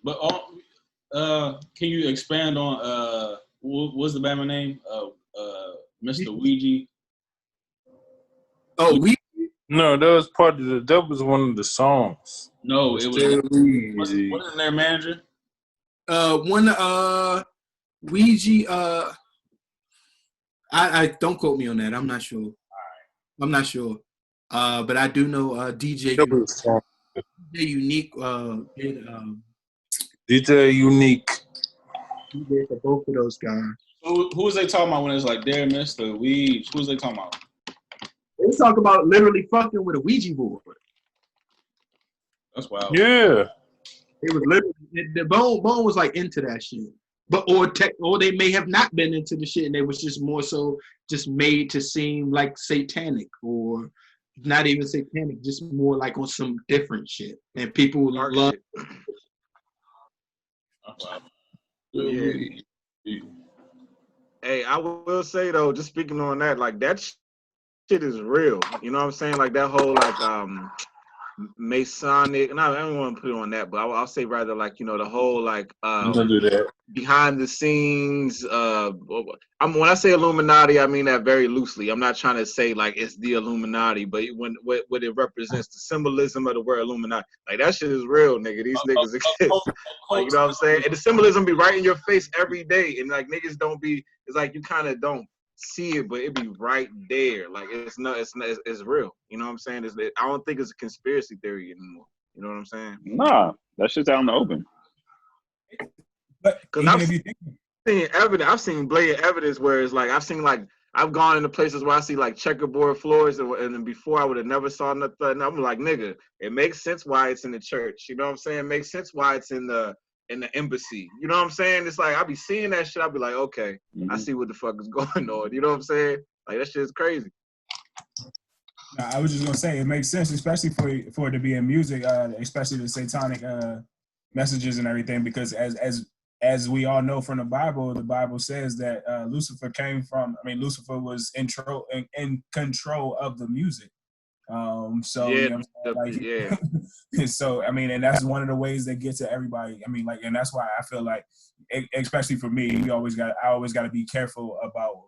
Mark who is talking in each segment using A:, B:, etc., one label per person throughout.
A: But can you expand on what's the band's name? Mr. Ouija.
B: Oh, we.
C: No, that was part of the. That was one of the songs.
A: No, it was. Wasn't their manager?
B: Ouija. I don't quote me on that. I'm not sure. I'm not sure. But I do know DJ Unique.
C: DJ Unique.
B: He did for both of those guys.
A: Who was they talking about when it's like, "Dear Mr. Weeds"? Who was they talking about?
B: They talk about literally fucking with a Ouija board.
A: That's wild.
C: Yeah.
B: It was literally the Bone was like into that shit. But or they may have not been into the shit and they was just more so just made to seem like satanic or not even satanic, just more like on some different shit. And people love it.
A: Yeah.
D: Hey, I will say though, just speaking on that, like that shit is real. You know what I'm saying? Like that whole like Masonic. No, I don't want to put it on that, but I'll say rather like, you know, the whole like
C: I'm gonna do that.
D: behind the scenes. When I say Illuminati, I mean that very loosely. I'm not trying to say like it's the Illuminati, but what it represents, the symbolism of the word Illuminati, like that shit is real, nigga. These niggas exist. Like, you know what I'm saying? And the symbolism be right in your face every day, and like niggas don't be. It's like you kind of don't see it, but it be right there. Like it's real. You know what I'm saying? I don't think it's a conspiracy theory anymore. You know what I'm saying?
E: Nah, that shit's out in the open.
D: But I've seen evidence. I've seen blatant evidence where it's like I've gone into places where I see like checkerboard floors, and then before I would have never saw nothing. And I'm like, nigga, it makes sense why it's in the church. You know what I'm saying? It makes sense why it's in the embassy. You know what I'm saying? It's like I be seeing that shit. I be like, okay, I see what the fuck is going on. You know what I'm saying? Like that shit is crazy.
F: I was just gonna say it makes sense, especially for it to be in music, especially the satanic messages and everything, because as we all know from the Bible says that Lucifer Lucifer was in control of the music. So
D: yeah,
F: you know what I'm saying? Like, so I mean, and that's one of the ways they get to everybody. I mean, like, and that's why I feel like, especially for me, I always got to be careful about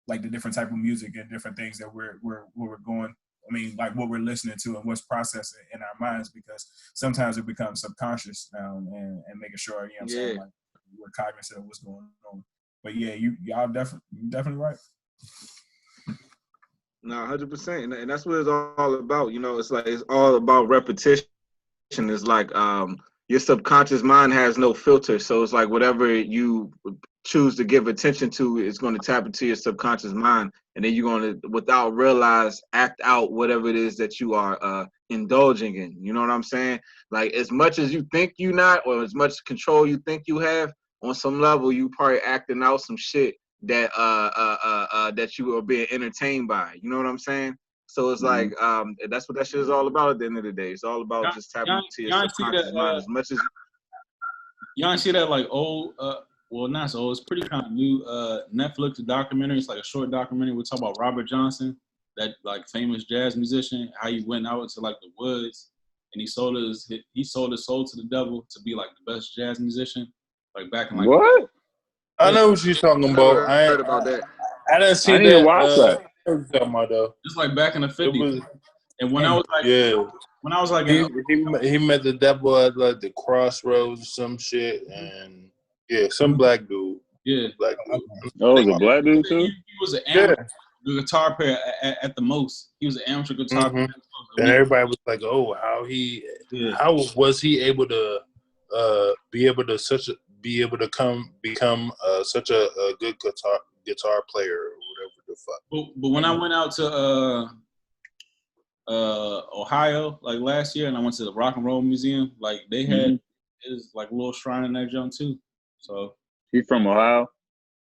F: like the different type of music and different things that we're going. I mean, like what we're listening to and what's processing in our minds, because sometimes it becomes subconscious and making sure, you know what I'm saying, like we're cognizant of what's going on. But yeah, y'all definitely right.
D: No, 100%, and that's what it's all about. You know, it's like it's all about repetition. It's like your subconscious mind has no filter, so it's like whatever you choose to give attention to is going to tap into your subconscious mind, and then you're going to, without realize, act out whatever it is that you are indulging in. You know what I'm saying? Like as much as you think you not, or as much control you think you have, on some level you probably acting out some shit that that you are being entertained by. You know what I'm saying? So it's like that's what that shit is all about at the end of the day. It's all about just tapping into your subconscious mind as much as
A: y'all see that like old well not so old, it's pretty kind of new Netflix documentary. It's like a short documentary. We talk about Robert Johnson, that like famous jazz musician, how he went out into like the woods and he sold his soul to the devil to be like the best jazz musician. Like back in like
E: what?
C: I know what you're talking about. I heard about that. I didn't see that.
E: Watch that.
A: It's like back in the 50s. And when I was like, when I was like,
C: he met the devil at like the crossroads or some shit, and some black dude.
A: Yeah,
C: black dude.
E: Oh, was a black dude too?
A: He was an amateur guitar player at the most. He was an amateur guitar player.
C: And everybody was like, "Oh, how was he able to become such a good guitar player or whatever the fuck?"
A: But when I went out to Ohio like last year, and I went to the Rock and Roll Museum, like they had is like a little shrine in that junk too. So
E: he's from Ohio.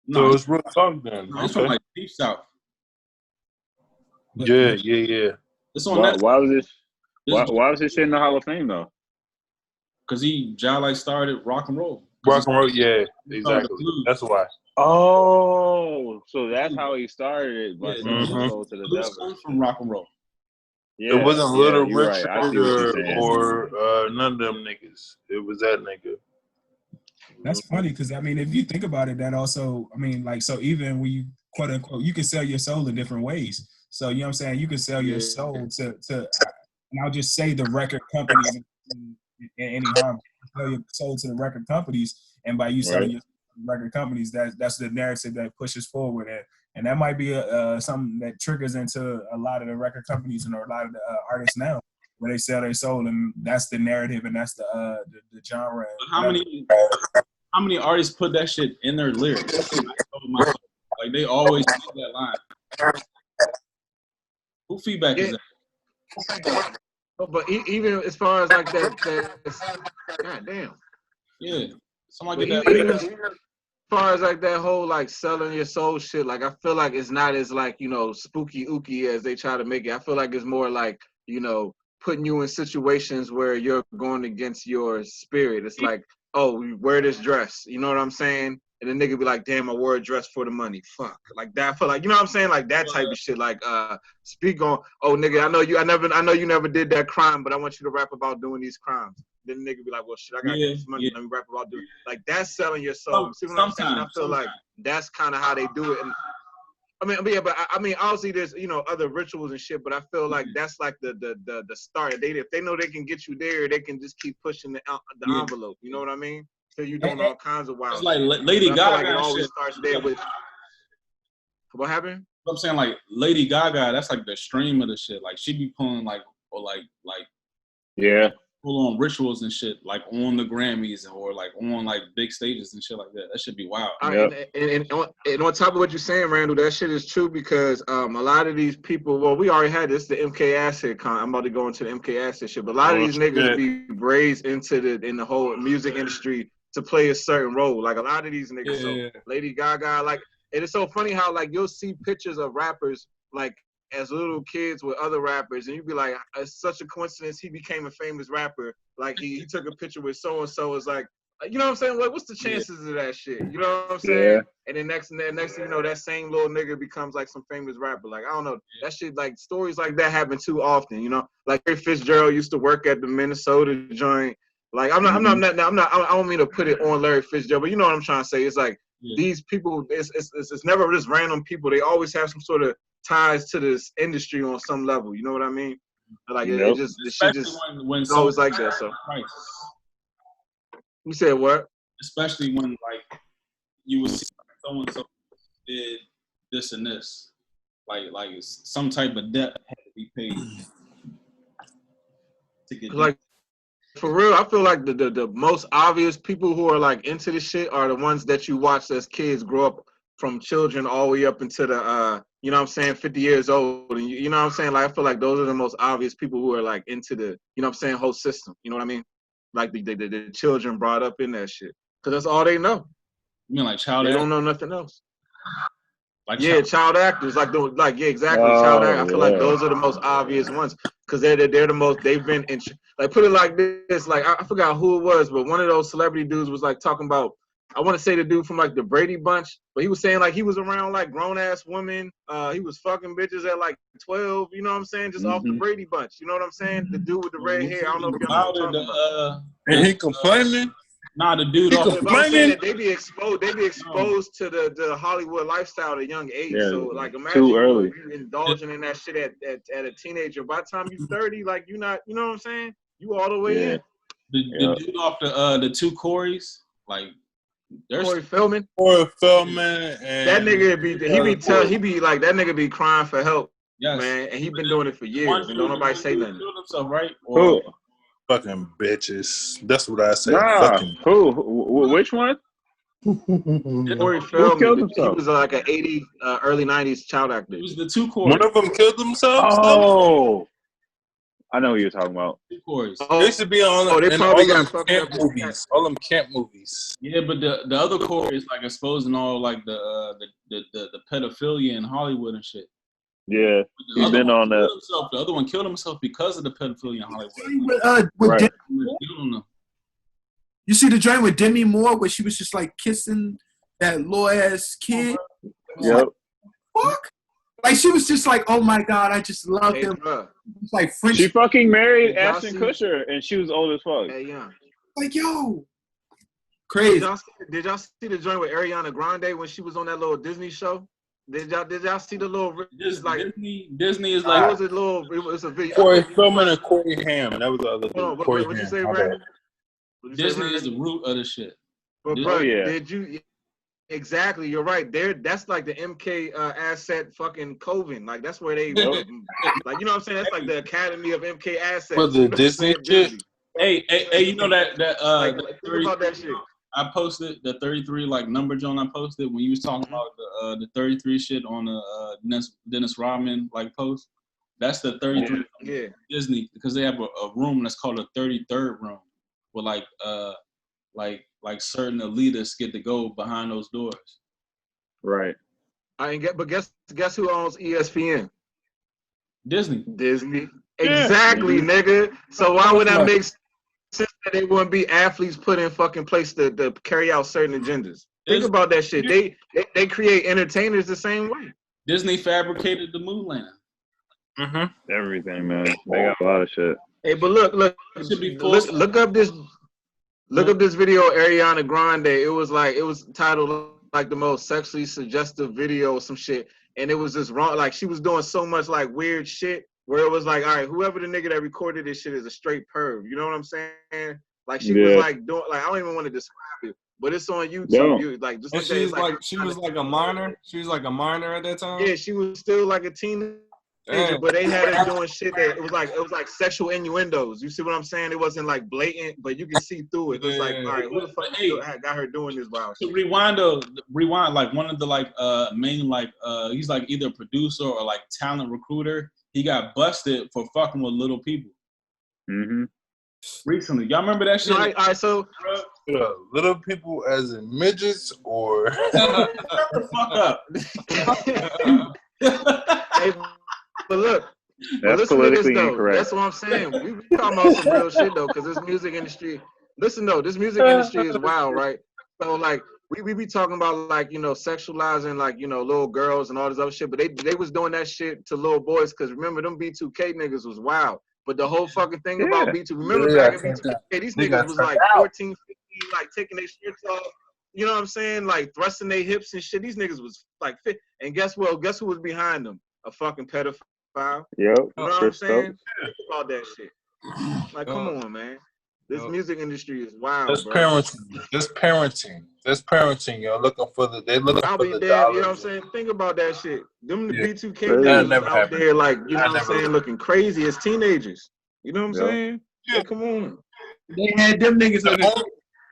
C: No, so it's real talk then.
A: No, it's from like deep south.
C: But, yeah.
A: It's on
E: why was this shit in the Hall of Fame though?
A: Because he like started rock and roll.
C: Rock and roll, yeah, exactly. That's why.
E: Oh, so that's how he started. By sold to the devil.
A: Comes from rock and roll.
E: Yeah,
C: It wasn't
E: yeah,
C: Little
E: you're right.
C: Richard
E: I see what you're saying.
C: or none of them niggas. It was that nigga.
F: That's funny because I mean, if you think about it, that also, I mean, like, so even when you quote unquote, you can sell your soul in different ways. So you know what I'm saying? You can sell your soul to and I'll just say the record companies in any harm. Sell your soul to the record companies, and by you selling
E: Right.
F: your record companies, that's the narrative that pushes forward, and that might be something that triggers into a lot of the record companies and or a lot of the artists now, where they sell their soul, and that's the narrative, and that's the genre.
A: But how many artists put that shit in their lyrics? Like they always say that line. Who feedback is that?
D: But even as far as like that God damn.
A: Yeah, somebody
D: But
A: get that.
D: even as far as like that whole like selling your soul shit, like I feel like it's not as like, you know, spooky ooky as they try to make it. I feel like it's more like, you know, putting you in situations where you're going against your spirit. It's like, oh, we wear this dress. You know what I'm saying? And the nigga be like, damn, I wore a dress for the money. Fuck. Like that. I feel like, you know what I'm saying? Like that type of shit. Like, speak on, oh nigga, I know you never did that crime, but I want you to rap about doing these crimes. Then the nigga be like, well shit, I gotta get this money. Let me rap about doing like that's selling your soul. See what I'm saying? I feel like that's kind of how they do it. And I mean, yeah, but I mean, obviously there's, you know, other rituals and shit, but I feel like that's like the start. If they know they can get you there, they can just keep pushing the envelope. You know what I mean? So you doing all kinds of wild
A: It's like
D: shit.
A: Lady
D: But
A: Gaga.
D: I feel like it always starts there with what happened?
A: I'm saying like Lady Gaga. That's like the stream of the shit. Like she be pulling like or like
E: Yeah.
A: full on rituals and shit like on the Grammys or like on like big stages and shit like that. That should be wild.
D: And on top of what you're saying, Randall, that shit is true because a lot of these people, well, we already had this, the MK Acid I'm about to go into the MK Acid shit, but a lot of these niggas be raised into the whole music industry to play a certain role. Like a lot of these niggas, so Lady Gaga, like, and it's so funny how like you'll see pictures of rappers like as little kids with other rappers, and you'd be like, it's such a coincidence he became a famous rapper. Like he took a picture with so and so. It's like, you know what I'm saying? Like, what's the chances of that shit? You know what I'm saying?
E: Yeah.
D: And then next thing you know, that same little nigga becomes like some famous rapper. Like, I don't know, that shit, like stories like that happen too often. You know, like Larry Fitzgerald used to work at the Minnesota joint. Like, I don't mean to put it on Larry Fitzgerald, but you know what I'm trying to say. It's like these people, it's never just random people. They always have some sort of ties to this industry on some level. You know what I mean? Like it just the shit just
A: when
D: goes like that. So you said what?
A: Especially when like you would see so and so did this and this, like some type of debt had to be paid to get
D: like. For real, I feel like the most obvious people who are like into this shit are the ones that you watch as kids grow up from children all the way up into the you know what I'm saying, 50 years old. And you know what I'm saying? Like I feel like those are the most obvious people who are like into the, you know what I'm saying, whole system. You know what I mean? Like the children brought up in that shit. Cause that's all they know.
A: You mean like child
D: They
A: actors?
D: don't know nothing else.
A: Like
D: child actors, exactly. Child actors. I feel like those are the most obvious ones because they're the most. They've been in, like, put it like this. Like I forgot who it was, but one of those celebrity dudes was like talking about. I want to say the dude from like the Brady Bunch, but he was saying like he was around like grown ass women. He was fucking bitches at like 12. You know what I'm saying? Just off the Brady Bunch. You know what I'm saying? The dude with the red hair. I don't know if y'all know what I'm talking about.
C: And he complaining.
A: Nah, the dude.
D: I'm saying that they be exposed to the Hollywood lifestyle at a young age.
E: Yeah,
D: so like, imagine
E: too early.
D: you indulging in that shit at a teenager. By the time you're 30, like you not, you know what I'm saying? You all the way in.
A: The dude off the two Corys, like there's
D: Corey Feldman.
C: And
D: that nigga be like that nigga be crying for help. Yes. Man, and he been doing it for years, and don't nobody say nothing.
A: Killed himself, right?
E: Who?
C: Fucking bitches. That's what I say.
E: Nah,
C: fucking.
E: who? Which one?
D: Corey Feldman. He was like an 80s, early 90s child actor.
A: It was the two Corys.
C: One of them killed themselves.
E: Oh, I know who you're talking about.
A: Two Corys.
C: They used to be on all them camp movies.
A: Yeah, but the other Corey is like exposing all like the pedophilia in Hollywood and shit.
E: Yeah, he's been on that.
A: The other one killed himself because of the pedophilia in Hollywood.
B: Right. You see the joint with Demi Moore where she was just like kissing that little ass kid?
E: Yep.
B: Like, fuck? Like she was just like, oh my God, I just love
D: Hey,
B: him.
D: bruh.
B: It's like French.
E: She fucking married
D: Did y'all
E: Ashton
D: see-
E: Kutcher, and she was old as fuck.
D: Hey, yeah.
B: Like, yo.
D: Did
B: Crazy.
D: y'all see the joint with Ariana Grande when she was on that little Disney show? Did y'all see the little
A: Disney is
D: it
A: like
D: was a little it was a video.
C: Corey Feldman and Corey Haim. That was the other
D: Hold on,
C: dude. Corey
D: what you
C: Haim.
D: say,
C: My
D: Brandon?
C: bad.
D: What'd you say,
A: Disney is
D: Brandon?
A: the root of the shit.
D: But
A: Oh,
D: bro,
E: yeah.
D: did you exactly? You're right. That's like the MK asset fucking Coven. Like that's where they
E: Yep.
D: like you know what I'm saying? That's like the Academy of MK assets.
C: For the Disney shit?
A: Hey, you know that
D: Like,
A: that
D: think about that shit.
A: I posted the 33 like number joint I posted when you was talking about the 33 shit on the Dennis Rodman like post. That's the 33
D: Yeah.
A: Disney because they have a room that's called a 33rd room where like certain elitists get to go behind those doors.
E: Right.
D: But guess who owns ESPN?
A: Disney.
D: Disney.
E: Yeah.
D: Exactly, nigga. So why would that make sense that they wouldn't be athletes put in fucking place to carry out certain agendas? Think about that shit. They create entertainers the same way.
A: Disney fabricated the moon landing.
C: Mm-hmm.
E: Everything, man. They got a lot of shit.
D: Hey, but look,
A: It should be full
D: look up this video of Ariana Grande. It was titled like the most sexually suggestive video or some shit, and it was just wrong. Like she was doing so much like weird shit where it was like, all right, whoever the nigga that recorded this shit is a straight perv. You know what I'm saying? Like she was like doing like I don't even want to describe it, but it's on YouTube.
E: No.
D: You like just
G: And
D: look at it,
G: she's like, she was like a minor. She was like a minor at that time.
D: yeah, she was still like a teenager.
G: Damn.
D: But they had her doing shit that it was like sexual innuendos. You see what I'm saying? It wasn't like blatant, but you can see through it. It was like, all right, who the fuck got her doing this wild shit?
A: To rewind like one of the like main like he's like either a producer or like talent recruiter. He got busted for fucking with little people
E: Mm-hmm.
A: recently. Y'all remember that shit?
D: All right, so
C: Little people as in midgets or
A: Shut the fuck up.
D: hey, but look,
E: That's
D: listen to this
E: politically
D: though.
E: incorrect.
D: That's what I'm saying. We talking about some real shit though, because this music industry. Listen though, this music industry is wild, right? So like we be talking about like sexualizing like little girls and all this other shit, but they was doing that shit to little boys because remember them B2K niggas was wild. But the whole fucking thing about B2, remember back in B2K, these niggas was like 14, 15, like taking their shirts off. You know what I'm saying? Like thrusting their hips and shit. These niggas was like fit. And guess what? Guess who was behind them? A fucking pedophile.
E: Yep.
D: You know what I'm
E: Chris
D: saying?
E: Stokes.
D: Think about that shit. Like, come on, man. This music industry is wild,
C: that's
D: bro.
C: parenting. That's parenting. You're looking for
D: I'll
C: for
D: be
C: the
D: damn,
C: dollars.
D: you know what I'm saying? Think about that shit. Them the
C: Yeah.
D: B2K
E: That
D: niggas
C: never
D: out
C: happened.
D: there, like, you know
C: That
D: what I'm
C: never
D: saying, looking crazy as teenagers. You know what I'm
E: Yeah.
D: saying? Like, come on.
B: They had them niggas looking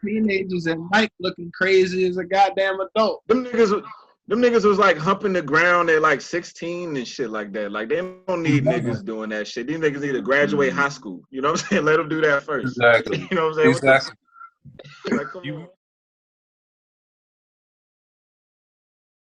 B: teenagers and Mike looking crazy as a goddamn adult.
D: Them niggas was like humping the ground at like 16 and shit like that. Like, they don't need niggas doing that shit. These niggas need to graduate high school. You know what I'm saying? Let them do that first.
C: Exactly.
D: You know what I'm saying?
C: Exactly.
D: Like, come on.